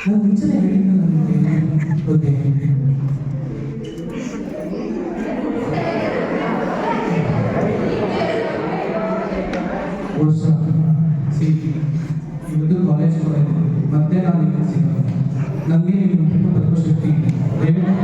ನಾನು ಮುಂಚೆನೇ ಹೇಳಿದ್ದು ನನಗೆ ಬಗ್ಗೆ ವರ್ಷ ಇವತ್ತು ಕಾಲೇಜ್ ಕೂಡ ಇದೆ ಮತ್ತೆ ನಾನು ಇಲ್ಲಿ ಸಿಗೋದು ನನಗೆ ನಿಮ್ಮ ಕುಟುಂಬದ ಶಕ್ತಿ ದಯವಿಟ್ಟು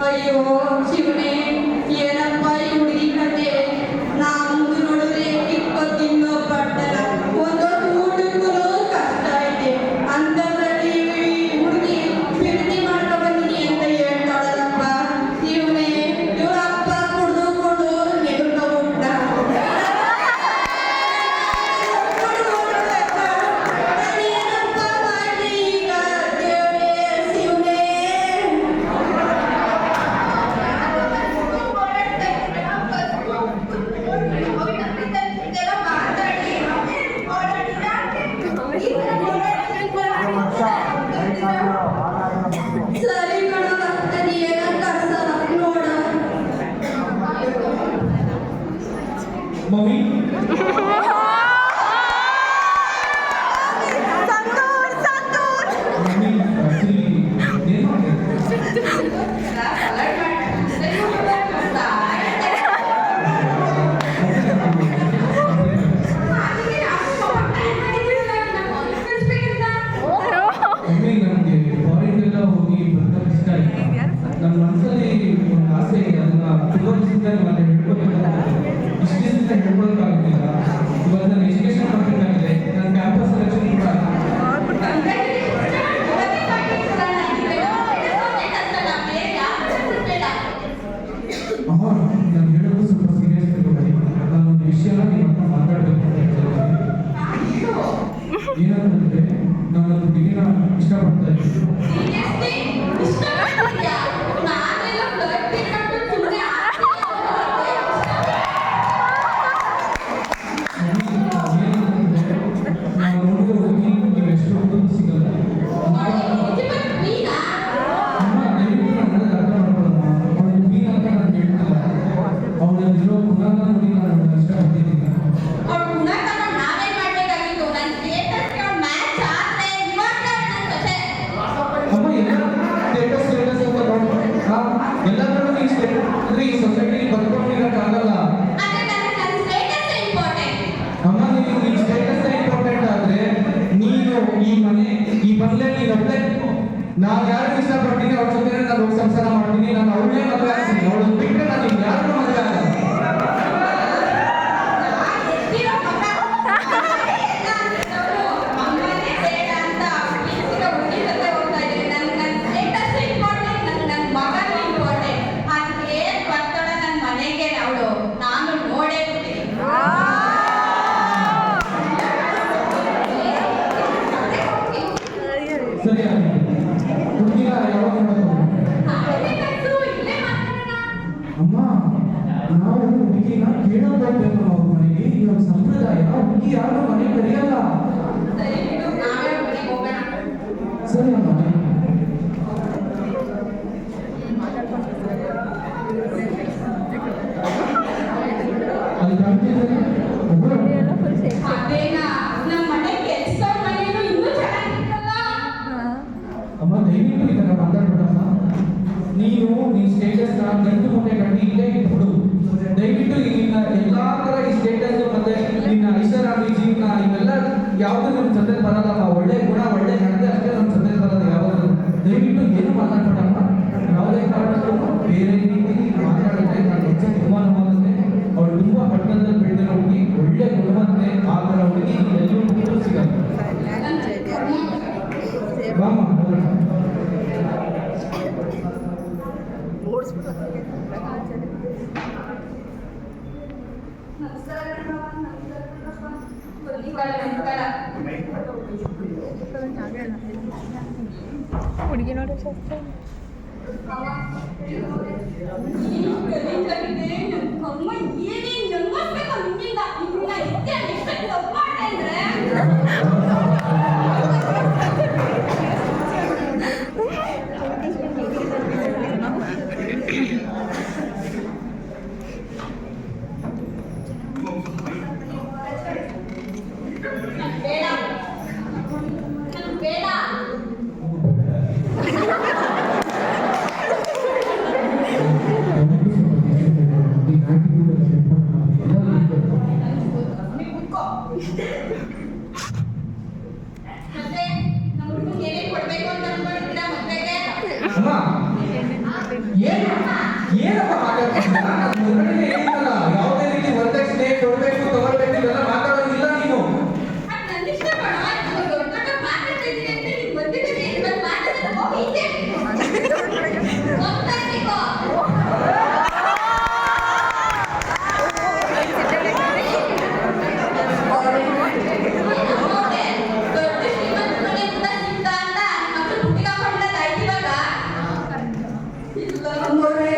ಅಯ್ಯೋ ಶಿವನೇ ಏನಪ್ಪ ಈ ಹುಡುಗಿ ಕತೆ ನಾ ಮುಂದೆ ನೋಡಿದ್ರೆ ಕಿಕ್ಕ ತಿನ್ನೋ ಪಟ್ಟಣ ಒಂದೊಂದು ಊಟಕ್ಕೂ ಕಷ್ಟ ಐತೆ ಅಂತದ್ರಲ್ಲಿ ಹುಡುಗಿ ಪ್ರೀತಿ ಮಾಡ್ಕೊ ಬಂದಿನಿ ಅಂತ ಹೇಳ್ತಾಳಲ್ಲಪ್ಪ ಶಿವನೇ ಇವ್ರ ಅಪ್ಪ ಕುಡ್ದು ನೆಗಡ್ಕೊಂಡ್ಬಿಟ್ಟ ಏನಪ್ಪ ಮಾಡ್ಲಿ ಈಗ ದೇವ್ರೇ ಶಿವನೇ ಸರಿ ಕಣವ ನೀನ ಕರ್ಸಲ್ಲ ನೋಡ ಮಮ್ಮಿ ನನ್ನ ಮನಸ್ಸಲ್ಲಿ ಒಂದು ಆಸೆ ಇದೆ ಅದನ್ನ ತುಂಬ ದಿವಸದಿಂದ ನಾನು ಹೇಳ್ಕೊಬೇಕಂತ ಇಷ್ಟು ದಿವಸದಿಂದ ಹೇಳ್ಕೊಳಕ್ಕಾಗುತ್ತಿಲ್ಲ ಇವಾಗ ನಾನು ಎಜುಕೇಶನ್ ಮಾಡಬೇಕಾಗಿದೆ ನನ್ನ ಕ್ಯಾಂಪಸ್ ಸೆಲೆಕ್ಷನ್ ಕೂಡ ಅಮ್ಮ ನಾನು ಹೇಳೋದು ಸ್ವಲ್ಪ ಸೀರಿಯಸ್ ತಗೊಳ್ಳಿ ನಾನೊಂದು ವಿಷಯನ ನಿಮ್ಮ ಹತ್ರ ಮಾತಾಡಬೇಕು ಅಂತ ಹೇಳ್ತೀನಿ ಏನಂತಂದ್ರೆ ನಾನೊಂದು ಹುಡುಗಿನ ಇಷ್ಟಪಡ್ತಾ ಇದ್ದೀನಿ ಈ ಸೊಸೈಟಿ ಬದುಕೊಂಡಿರೋಕ್ಕಾಗಲ್ಲ ಅಮ್ಮ ನೀವು ಈ ಸ್ಟೇಟಸ್ ಇಂಪಾರ್ಟೆಂಟ್ ಆದ್ರೆ ನೀನು ಈ ಮನೆ ಈ ಬಂಗ್ಲೆ ನೀನು ಒಳ್ಳೆ ನಾನು ಯಾರು ಇಷ್ಟಪಡ್ತೀನಿ ಅವ್ರ ಜೊತೆ ನಾನು ಹೋಗಿ ಸಂಸಾರ ಮಾಡ್ತೀನಿ ನಾನು ಅವಳೇ ಮದುವೆ ಆಗ್ತೀನಿ ಅವಳನ್ನು ಬಿಟ್ಟರೆ ನಾನು ಯಾರು ಮದುವೆ ಆಗಲ್ಲ ಸರಿ ಹುಡುಗಿನ ಯಾವಾಗ ಅಮ್ಮ ನಾವು ಹುಡುಗಿನ ಕೇಳೋದು ಹೋಗ್ಬೇಕು ಅವ್ರ ಮನೆಗೆ ಇವಾಗ ಸಂಪ್ರದಾಯ ಹುಡುಗಿ ಯಾರು ಮನೆಗೆ ಕರೆಯಲ್ಲ ಸರಿ ಅಮ್ಮ ದಯವಿಟ್ಟು ಇದನ್ನ ಮಾತಾಡ್ಬೇಡಮ್ಮ. ನೀನು ನಿನ್ ಸ್ಟೇಟಸ್ ನ ಗಂಟು ಮುಟ್ಟೆ ಕಟ್ಟಿ ಇಲ್ಲೇ ಇಟ್ಬಿಡು. ದಯವಿಟ್ಟು ನಿನ್ನ ಎಲ್ಲಾ ತರ ಈ ಸ್ಟೇಟಸ್ ಮತ್ತೆ ನಿನ್ನ ಐಷಾರಾಮಿ ಜೀವನ ಇವೆಲ್ಲ ಯಾವ್ದು ನಮ್ ಜೊತೆ ಬರಲ್ಲಮ್ಮ. ಒಳ್ಳೆ ಗುಣ ಒಳ್ಳೆ ನಡತೆ ಅಷ್ಟೇ ನಮ್ ಜೊತೆ ಬರಲ್ಲ ಯಾವ್ದು. ದಯವಿಟ್ಟು ಏನು ಮಾತಾಡ್ಬೇಡಮ್ಮ. ಯಾವುದೇ ಕಾರಣಕ್ಕೂ ಬೇರೆ ರೀತಿ ಮಾತಾಡಿದ್ರೆ ನಾನು ಹೆಚ್ಚು ಅವಮಾನವಾಗುತ್ತೆ. ಅವಳು ತುಂಬಾ ಪಟ್ಟಣದಲ್ಲಿ ಬೆಳೆದಿರೋ ಹುಡುಗಿ, ಒಳ್ಳೆ ಗುಣವಂತೆ, ಆ ಥರ ಹುಡುಗಿ ಎಲ್ಲರೂ ಸಿಗಲ್ಲ. ಬಾಮ್ಮ ಹೋಗೋಣ. ಹುಡುಗಿ ನೋಡಿ ಶಾಸ್ತ್ರ ಅಮ್ಮ, ಏನಪ್ಪ ಮಾತಾಡ್ತಿದ್ದೀರಾ? ನಾನು ಹೊರಗಡೆ ಹೇಳಿದ್ದಲ್ಲ, ಯಾವುದೇ ರೀತಿ ವರದಕ್ಷಿಣೆ ಕೊಡ್ಬೇಕು ತಗೊಳ್ಬೇಕು ಇದೆಲ್ಲ ಮಾತಾಡೋದಿಲ್ಲ ನೀವು. ಸರಿ ಅಮ್ಮೋರೆ.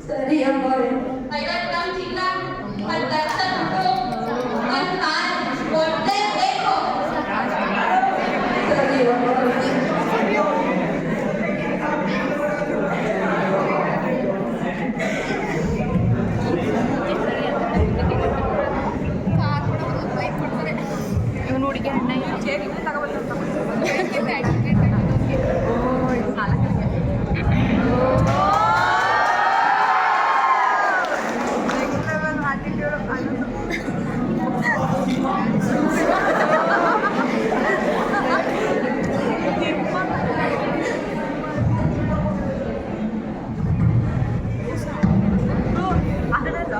ಸರಿ ಅಮ್ಮೋರೆ. ಇವನು ಹುಡುಗಿ ಅಣ್ಣ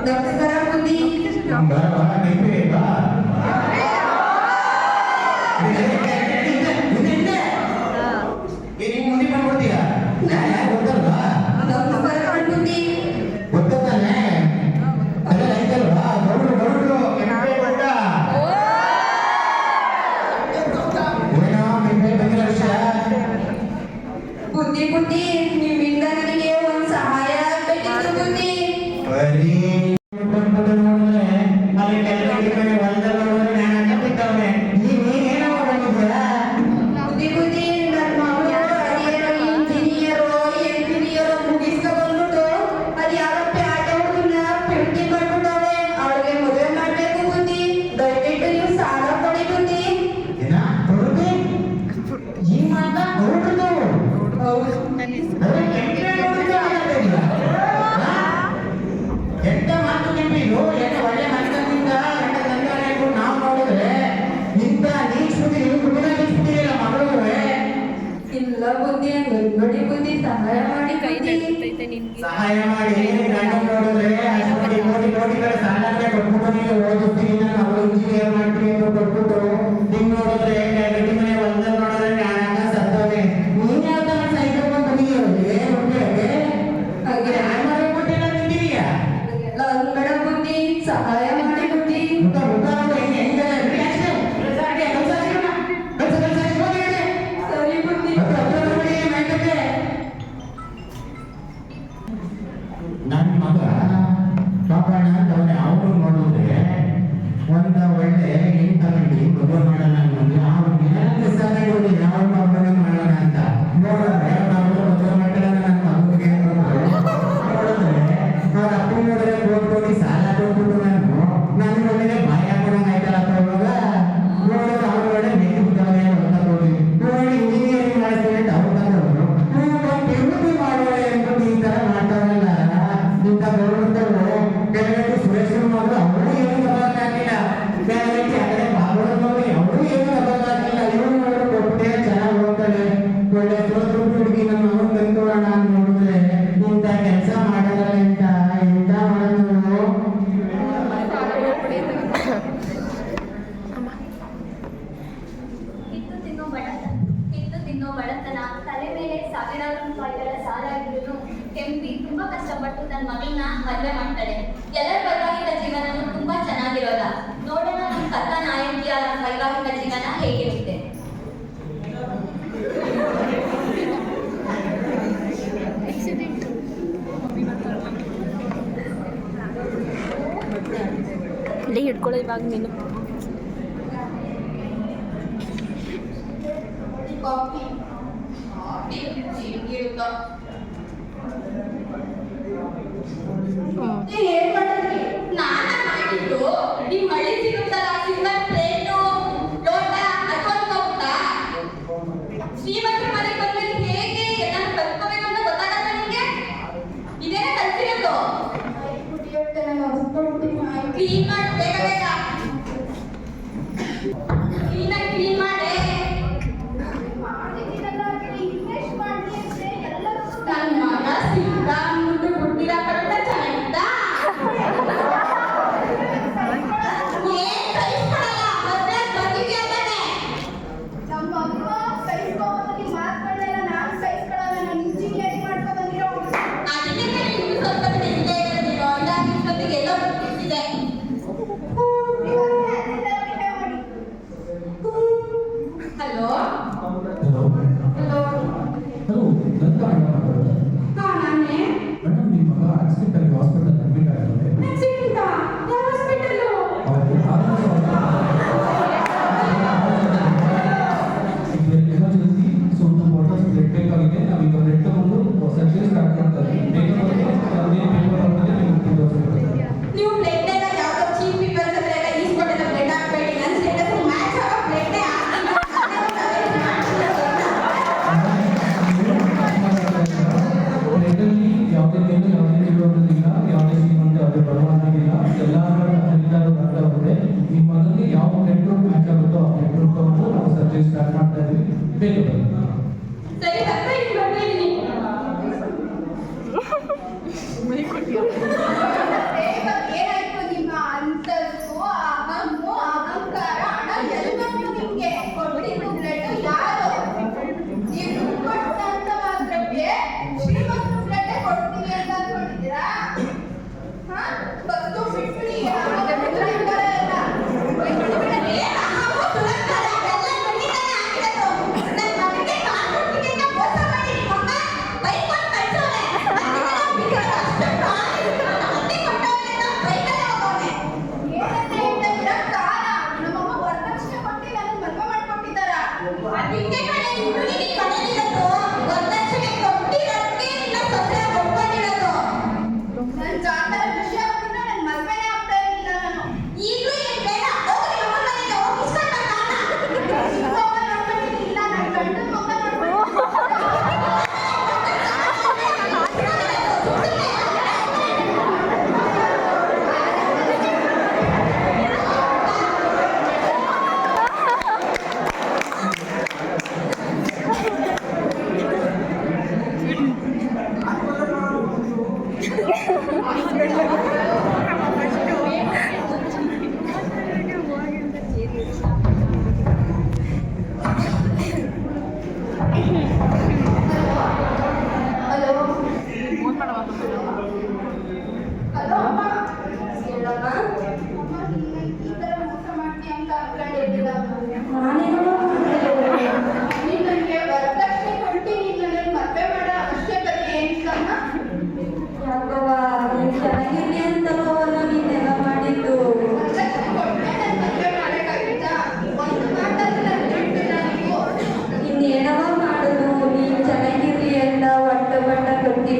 ನಮಸ್ಕಾರ ಬುದ್ಧಿ. ನಮಸ್ಕಾರ ಬುದ್ಧಿ. ಬುದ್ಧಿ ಬುದ್ಧಿ, ನಿಮ್ಮಿಂದ ನನಗೆ ಒಂದು ಸಹಾಯ ಆಗ್ಬೇಕಿತ್ತು ಬುದ್ಧಿ. ಬುದ್ಧಿ ಬುದ್ಧಿ, ನನ್ನ ಮಗಳು ಅದೇನೋ ಎಂಜಿನಿಯರ್ ಮುಗಿಸ್ಕೊಂಡ್ಬಿಟ್ಟು ಅದು ಯಾವ ಪ್ಯಾಟ ಹುಡುಗನ ಪೆಂಟಿ ಮಾಡ್ಬಿಟ್ಟವ್ರೆ. ಅವಳಿಗೆ ಮದುವೆ ಮಾಡ್ಬೇಕು ಬುದ್ಧಿ. ದಯವಿಟ್ಟು ನೀವು ಸಾಲ ಕೊಡಿ ಬುದ್ಧಿ. ಹೌದು. ಎಂತ ಮಾತು ನಿಂಬಿದು ಎಂತ ಒಳ್ಳೆ ಮನಸ್ಸಿನಿಂದ ನಾವು ನೋಡಿದ್ರೆ ಇಂಥ ನೀಚ್ಬಿಟ್ಟಿರಿ ಕುಟುಂಬಿಸ್ಬಿಟ್ಟಿರಲ್ಲ ಮಗಳು. ಇಲ್ಲ ಬುದ್ಧಿ, ನೋಡಿ ಬುದ್ಧಿ, ಸಹಾಯ ಮಾಡಿ ಕೈ ಬುದ್ಧಿ. ನಡುತ್ತೈತೆ ನಿನ್ಗೆ ಸಹಾಯ ಮಾಡಿ ಗಂಡ ನೋಡಿದ್ರೆ ಅಷ್ಟು ಕೋಟಿಗಳ ಸಾಲಕ್ಕೆ ಕೊಟ್ಬಿಟ್ಟು ನೀವು ಓದಿಸ್ತೀವಿ ನಾನು ಅವಳು ಇಂಜಿನಿಯರ್ ಮಾಡ್ತೀನಿ ಅಂತ ಕೊಟ್ಬಿಟ್ಟು ನಿಮ್ ನೋಡಿದ್ರೆ ಗಟ್ಟಿ ಮನೆ ಒಂದ ನೋಡಿದ್ರೆ ಜ್ಞಾನ ಸತ್ತೋನೆ. ನೀನ್ ಯಾವ ತರ ಸೈಕಲ್ ಬಂದಿದ್ದೀವಿ ಹಾಗೆ ಕೊಟ್ಟಿಲ್ಲ ನಿಂತಿದೀಯಾ ಎಲ್ಲ ಅನ್ಬೇಡ ಬುದ್ಧಿ, ಸಹಾಯ ಮಾಡಿ ಬುದ್ಧಿ. ಸರಿ ಬುದ್ಧಿ. ನನ್ನ ಮಗ ಪಾಪಣ್ಣ ಅಂತವನೇ ಅವನು ನೋಡಿದ್ರೆ ಒಂದ ಒಳ್ಳೆ ಹೆಣ್ಣು ತಗೊಂಡು ಮದುವೆ ಮಾಡೋಣ ಅನ್ನೋದು ಅವ್ನಿಗೆ ಡಿಸೈಡ್ ಯಾವ ಮದುವೆ ಮಾಡೋಣ ಅಂತ ನೋಡಿದ್ರೆ ನಾವು ಮದುವೆ ಮಾಡ್ಕೊಳ್ಳೋಣ ನನ್ನ ಮಗುಗೆ ನೋಡಿದ್ರೆ ನೋಡಿದ್ರೆ ಕೋಟಿ ಸಾಲ ಕೊಟ್ಬಿಟ್ಟು ನಾನು ನೋಡಿದ್ರೆ ಬಾಯಿ ಹಾಕೋಣ ಆಯ್ತಲ್ಲ ಇವಾಗ ನೋಡಿದ್ರೆ ಅವ್ರು ಒಳ್ಳೆ ನೆನಪಿದ್ದಾವೆ ಅಂತ ನೋಡಿ ಇಂಜಿನಿಯರಿಂಗ್ ಮಾಡ್ತೀನಿ ಅಂತ ಅವ್ರು ತಗೊಂಡ್ರು ಕೆಮ್ಮತಿ ಮಾಡುವ ಎಂಬುದು ಈ ತರ ಮಾಡ್ತಾರಲ್ಲ ಇಂಥ ಗೌರವರು ಕೆಲವೊಂದು ಸುರೇಶ್ ಮಗಳು ಅವರು ಏನು ತಗೋಕ್ಕಾಗಿಲ್ಲ ಕೆಲವೊಂದು ಅದೇ ಬಾಬುರ ಮಗಳು ಅವರು ಏನು ತಗೋಕ್ಕಾಗಿಲ್ಲ ಇವರು ನೋಡಿದ್ರೆ ಕೊಟ್ಟೆ ಚೆನ್ನಾಗಿ ಹೋಗ್ತಾರೆ ಒಳ್ಳೆ ಸೋದ್ರು ಹುಡುಗಿ ನಮ್ಮ ಅವನು ತಂದುಕೊಳ್ಳೋಣ ಅಂತ ನೋಡಿದ್ರೆ ಇಂಥ ಕೆಲಸ ಮಾಡಲ್ಲ ಅಂತ ಎಂತ ಮಾಡೋದು ಕಿತ್ತು ತಿನ್ನೋ ಬಡತನ ತಲೆ ಮೇಲೆ ಸಾವಿರಾರು ರೂಪಾಯಿಗಳ ಸಾಲ ಇದ್ರೂ ಕೆಂಪಿ ತುಂಬಾ ಕಷ್ಟಪಟ್ಟು ನನ್ನ ಮಗಳನ್ನ ಮದುವೆ ಮಾಡ್ತಾಳೆ. ಎಲ್ಲರ ವೈವಾಹಿಕ ಜೀವನನೂ ತುಂಬಾ ಚೆನ್ನಾಗಿರೋದ. ನೋಡೋಣ ನಮ್ಮ ಕಥಾ ನಾಯಕಿಯರ ವೈವಾಹಿಕ ಜೀವನ ಹೇಗಿರುತ್ತೆ. ಹಿಡ್ಕೊಳ್ಳೋ ಇವಾಗ ನೀನು ಏನ್ ಮಾಡಿದ್ರಿ? ನಾನ ಮಾಡಿದ್ದು ನಿಮ್ ಮಳೆ ಸಿಗುತ್ತಲ್ಲ ಸಿಲ್ವರ್ ಪ್ಲೇಟು ಲೋಟ ಅದ್ಕೊಂಡ್ ಹೋಗ್ತಾ ಶ್ರೀಮಂತರ ಮನೆಗೆ ಬಂದ್ಮೇಲೆ ಹೇಗೆ ಎಲ್ಲಾನು ಕಲ್ತ್ಕೋಬೇಕು ಅಂತ ಗೊತ್ತಾಗಲ್ಲ ನಿಮ್ಗೆ. ಇದೇನ ಕಲ್ತಿರೋದು. ಕ್ಲೀನ್ ಮಾಡಿ ಬೇಗ ಬೇಗ ಕ್ಲೀನ್ ಮಾಡಿ ನನ್ನ ಮಗ ಸಿದ್ಧ ಅಂದ್ಬಿಟ್ಟು ಹುಟ್ಟಿದ ಕರೆಕ್ಟ ಚೆನ್ನಾಗಿದ್ದ. ಏನ್ ಕಲಿಸ್ಕೊಳಲ್ಲ ಮದ್ವೆ ಬಂದಿದ್ಯಾ ತಾನೆ. ಅದಕ್ಕೆ ನೀವು ಸ್ವಲ್ಪ ನಿಂದೆ ಇರೋದಿರೋ ಇಲ್ಲ ಇಷ್ಟೊತ್ತಿಗೆ ಎಲ್ಲೋ ಬಿಟ್ಟಿದೆ. ಹಲೋ ಹಲೋ ಹಲೋ ಹಲೋ ನಂತ ಮಾತಾಡೋದು ಹಾ ನಾನೇ. ಮೇಡಮ್ ನಿಮ್ಮ ಮಗ ಆಕ್ಸಿಡೆಂಟ್ ಆಗಿ ಹಾಸ್ಪಿಟಲ್ ಅಡ್ಮಿಟ್ ಆಗಿದ್ದಾರೆ ಆಕ್ಸಿಡೆಂಟ್ ಯಾವ ಹಾಸ್ಪಿಟಲ್? ಅವರಿಗೆ ಎಮರ್ಜೆನ್ಸಿ ಸ್ವಲ್ಪ ಫೋಟೋಸ್ ಬ್ಲಡ್ ಬೇಕಾಗಿದೆ. ನಾವೀಗ ಬ್ಲಡ್ ತಗೊಂಡು ಸರ್ಜರಿ ಸ್ಟಾರ್ಟ್ ಮಾಡ್ತಾ ಇದ್ದೀವಿ. ಬೇಗ ಬಂದು ಅದೇ ಪೇಪರ್ ಆದ್ಮೇಲೆ ನೀವು ತೋರಿಸ್ಬೇಕು. ನೀವು ಬ್ಲಡ್ ಎಲ್ಲ ಯಾವ್ದೋ ಚೀಪ್ ಪೀಪಲ್ಸ್ ಹತ್ರ ಎಲ್ಲ ಈಸ್ಕೊಟ್ಟಿರೋ ಬ್ಲಡ್ ಹಾಕ್ಬೇಡಿ. ನನ್ನ ಸ್ಟೇಟಸ್ ಮ್ಯಾಚ್ ಆಗೋ ಬ್ಲಡ್ ಬ್ಲಡ್ಡಲ್ಲಿ ಯಾವುದೇ ಮೇಲು ಯಾವುದೇ ಕೀಳು ಅನ್ನೋದಿಲ್ಲ, ಯಾವುದೇ ಶ್ರೀಮಂತ ಯಾವುದೇ ಬಡವ ಅನ್ನೋದಿಲ್ಲ. ಎಲ್ಲರೂ ಬರುತ್ತೆ. ನಿಮ್ಮ ಮಗನಿಗೆ ಯಾವ ಬ್ಲಡ್ ಗ್ರೂಪ್ ಮ್ಯಾಚ್ ಆಗುತ್ತೋ ಆ ಬ್ಲಡ್ ಗ್ರೂಪ್ ತಗೊಂಡು ನಾವು ಸರ್ಜರಿ ಸ್ಟಾರ್ಟ್ ಮಾಡ್ತಾ ಇದ್ದೀವಿ. ಬೇಗ ಬನ್ನಿ. ಸರಿ ಹತ್ರ ಇಲ್ಲಿ ಬಂದಿದ್ದೀನಿ. ಏನಾಯ್ತು ನಿಮ್ಮ ಅಂತಸ್ತು ಅಹಮ್ಮು ಅಹಂಕಾರ ಹಣ ಎಲ್ಲವೂ ನಿಮ್ಗೆ ಕೊಟ್ಟಿದ್ದು ಬ್ಲಡ್ ಯಾರು ನೀವು ದುಡ್ಡು ಕೊಟ್ಟಂತ ಮಾತ್ರಕ್ಕೆ ಶ್ರೀಮಂತ ಬ್ಲಡ್ ಕೊಡ್ತೀವಿ ಅಂತ ಅನ್ಕೊಂಡಿದ್ದೀರಾ? ಹಾ ಬಸ್ತು ಬಿಟ್ಬಿಡಿ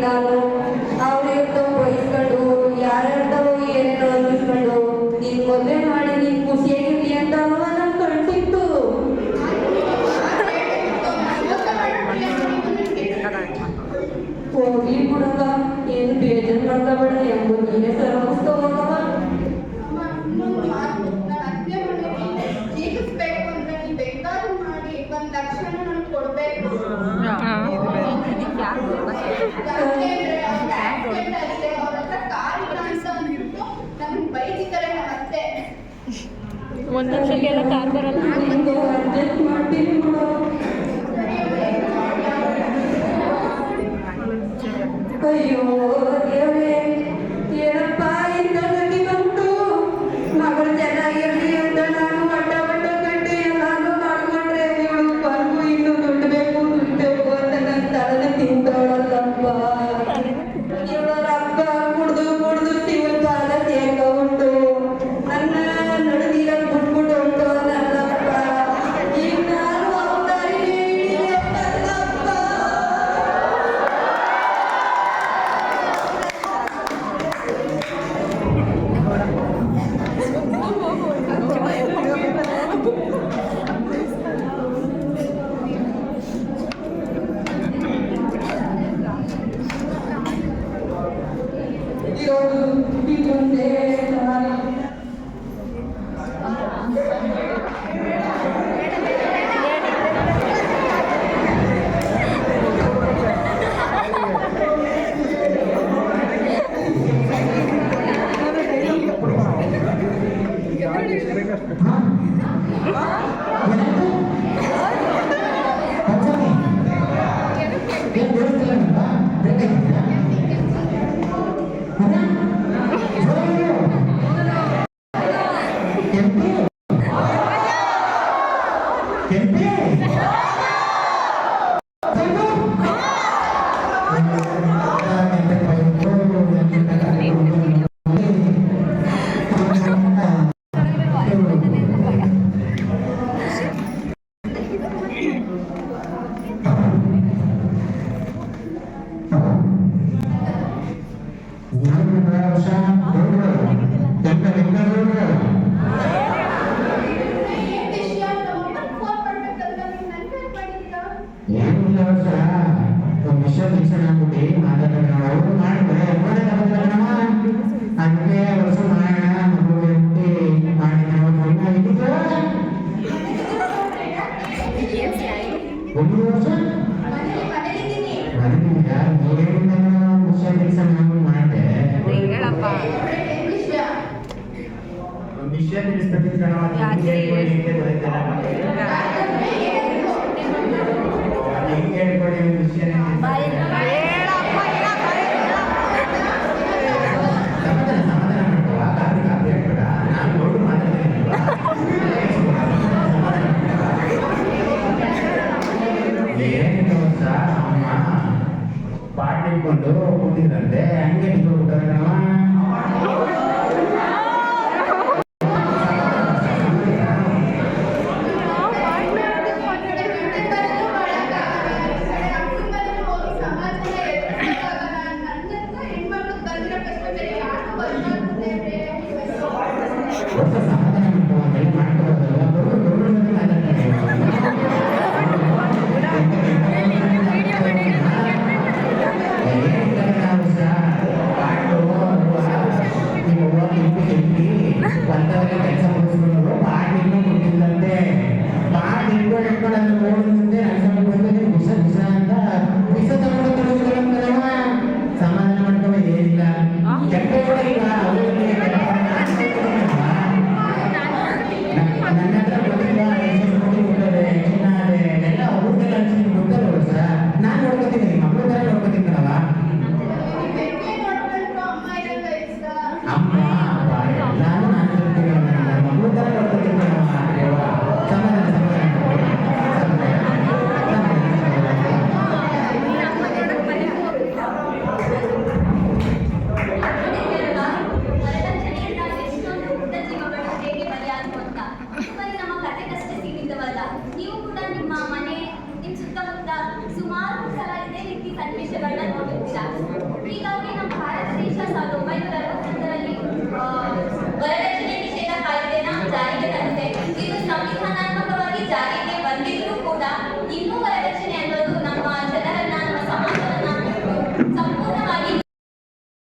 ನಾನು ಅವ್ರಿಗೆ ಬೈಸ್ಕೊಂಡು ಯಾರು ಒಂದು ವರ್ಷಕ್ಕೆಲ್ಲ ಕಾರ್ ಬರಲ್ಲ. ಹಿಂಗೆ ಅಡ್ಜಸ್ಟ್ ಮಾಡ್ತೀನಿ ಬಿಡು. ಅಯ್ಯೋ ದೇವ್ರೇ, ಏನಪ್ಪ ಇಂಥ ಗತಿ ಬಂತು. ಮಗಳು ಚೆನ್ನಾಗಿರ್ಲಿ ಅಂತ ನಾನು ಅಡ್ಡ ಕಟ್ಟಿ ಎಲ್ಲಾನು ಮಾಡ್ಕೊಂಡ್ರೆ ಇವಳು ಬಂದು ಇನ್ನು ದುಡ್ಡು ಬೇಕು ಅಂತ ನನ್ನ ತಲೆನ ತಿಂತಾಳಲ್ಲಪ್ಪ. ಇವಳ ರೊಕ್ಕ ಕುಡ್ದು ಸಿವಿಲ್ ಕಾಲ ಸೇರ್ಕೊಂಡು ನನ್ನ ನಡುನೀರಲ್ಲಿ ಬಿಟ್ಬಿಟ್ಟು ಹೊಂಟೋನಲ್ಲಪ್ಪ. ಈಗ ನಾನು ಅವತಾರಿನೇ ಹಿಡಿಯಬೇಕಲ್ಲಪ್ಪ. ಇದೊಂದೇ ದಾರಿ. ವಿಷಯ ತಿಳಿಸ್ಬೇಕು ಪಾಟ್ ಇಟ್ಕೊಂಡು ಕೂತಿದ್ರಂತೆ ಹಂಗೆ ನಿಂತ್ಕೊಂಡ್ಬಿಟ್ಟಾರೆ ಸುಮಾರು ಸಲ ಇದೇ ರೀತಿ ಸನ್ನಿವೇಶಗಳನ್ನ ನೋಡಿರ್ತೀರಾ. ಹೀಗಾಗಿ ನಮ್ಮ ಭಾರತ ದೇಶ 1961ರಲ್ಲಿ